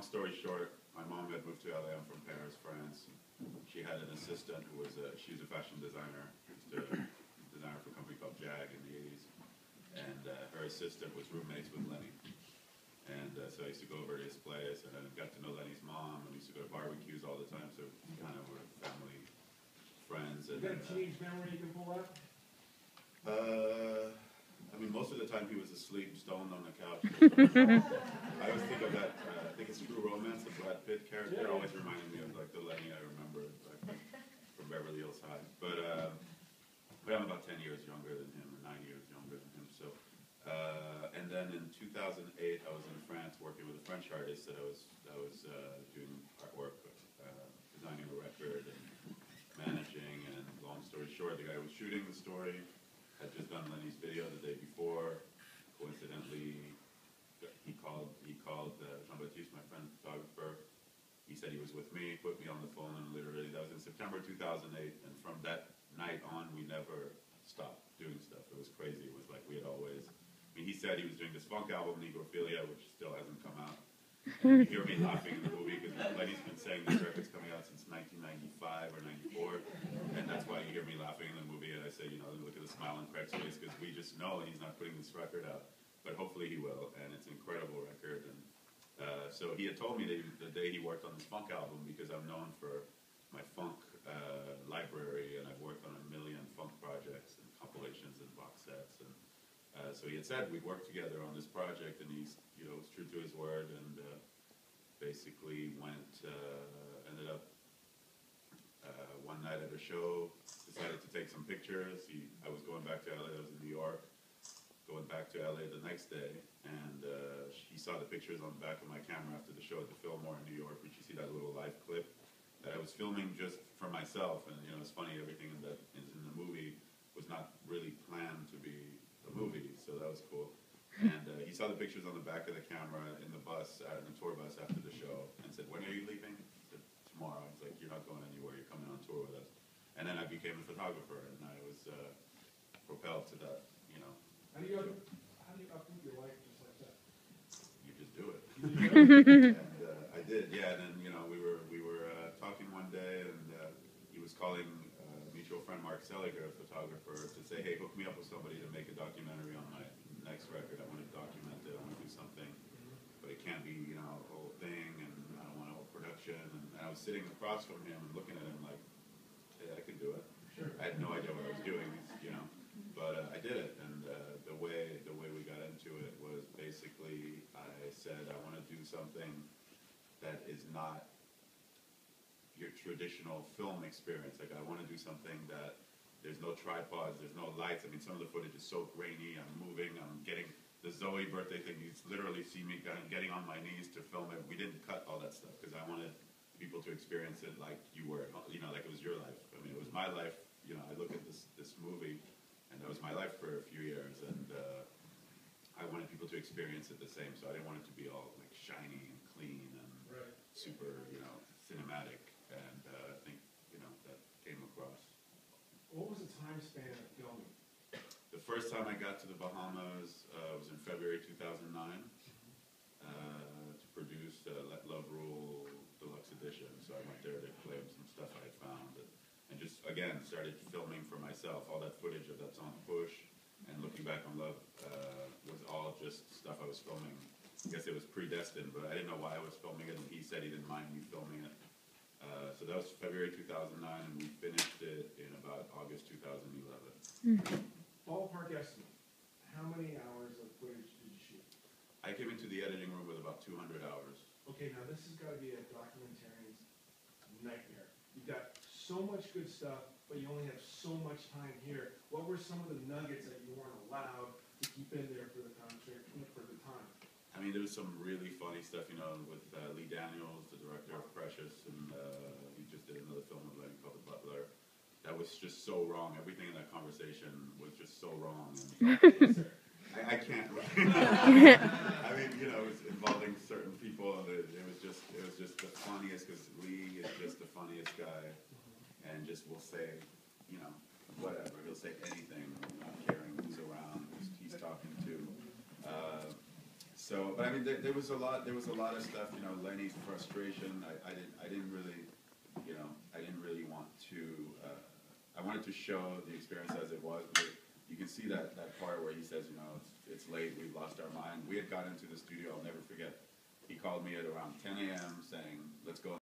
long story short, my mom had moved to LA. I'm from Paris, France. She had an assistant who was she was a fashion designer. She was a designer for a company called Jag in the 80s. And her assistant was roommates with Lenny. And so I used to go over to his place, and I got to know Lenny's mom, and we used to go to barbecues all the time, so kind of were family friends. And, you got a teenage memory you can pull up? I mean, most of the time he was asleep, stoned on the couch. I always think of that, I think it's True Romance, the Brad Pitt character, always reminded me of like the Lenny I remember like, from Beverly Hills High. But I'm about 10 years younger than him, or 9 years younger than him. So, and then in 2008, I was in France working with a French artist that I was doing artwork, designing a record and managing. And long story short, the guy who was shooting the story had just done Lenny's video the day before. Coincidentally, he called Jean-Baptiste, my friend, photographer. He said he was with me, put me on the phone, and literally, that was in September 2008, and from that night on, we never stopped doing stuff. It was crazy. It was like we had always, I mean, he said he was doing this funk album, Negrophilia, which still hasn't come out. And you hear me laughing in the movie, because Lenny's been saying this record's coming out since 1995 or 94, and that's why you hear me laughing in the movie, and I say, you know, look at the smile on Craig's face, because we just know he's not putting this record out, but hopefully he will, and it's an incredible record. And so he had told me that the day he worked on this funk album, because I'm known for my funk library, and I've worked on a million funk projects and compilations and box sets, and so he had said we'd work together on this project, and he's, you know, was true to his word, and basically ended up one night at a show, decided to take some pictures. I was going back to LA, I was in New York, going back to LA the next day, and he saw the pictures on the back of my camera after the show at the Fillmore in New York, which you see that little live clip that I was filming just for myself. And you know, it's funny, everything that is in the movie was not really planned to be a movie, so that was cool. And he saw the pictures on the back of the camera in the bus, in the tour bus after the show, and said, "When are you leaving?" I said, "Tomorrow." I was like, "You're not going anywhere, you're coming on tour with us." And then I became a photographer, and I was propelled to that, you know. How do you uproot your life just like that? You just do it. And I did, yeah. And then, you know, we were talking one day, and he was calling a mutual friend, Mark Seliger, a photographer, to say, "Hey, hook me up with somebody to make a documentary on my next record. I want to document it. I want to do something, but it can't be, you know, a whole thing, and I don't want a whole production." And I was sitting across from him and looking at him like, "Hey, I can do it." Sure. I had no idea what I was doing, you know, but I did it. And the way we got into it was basically, I said, I want to do something that is not your traditional film experience. Like, I want to do something that there's no tripods, there's no lights. I mean, some of the footage is so grainy. I'm moving, I'm getting the Zoe birthday thing. You literally see me kind of getting on my knees to film it. We didn't cut all that stuff because I wanted people to experience it like you were, you know, like it was your life. I mean, it was my life. You know, I look at this movie, and that was my life for a few years, and I wanted people to experience it the same. So I didn't want it to be all like shiny and clean and super, you know, cinematic. And I think, you know, that came across. What was the time span of filming? The first time I got to the Bahamas was in February 2009 to produce Let Love Rule Deluxe Edition. So I went there to play with some stuff I had found, and just, again, started filming for myself. All that footage of that song Push and Looking Back on Love was all just stuff I was filming. I guess it was predestined, but I didn't know why I was filming it, and he said he didn't mind me filming it. So that was February 2009, and we finished it in about August 2011. Ballpark estimate, how many hours of footage did you shoot? I came into the editing room with about 200 hours. Okay, now this has got to be a documentarian's nightmare. You've got so much good stuff, but you only have so much time here. What were some of the nuggets that you weren't allowed to keep in there for the contract, for the time? I mean, there was some really funny stuff, you know, with Lee Daniels, the director of Precious, and he just did another film with Lenny called The Butler. That was just so wrong. Everything in that conversation was just so wrong. And I can't. I mean, you know, it was involving certain people, and it was just the funniest, because Lee is just the funniest guy, and just will say, you know, whatever. He'll say anything, not caring who's around, who's he's talking to. So, but I mean, there was a lot of stuff, you know, Lenny's frustration. I didn't really, you know, I didn't really want to. I wanted to show the experience as it was. But you can see that part where he says, you know, it's late, we've lost our mind. We had got into the studio. I'll never forget. He called me at around 10 a.m. saying, "Let's go."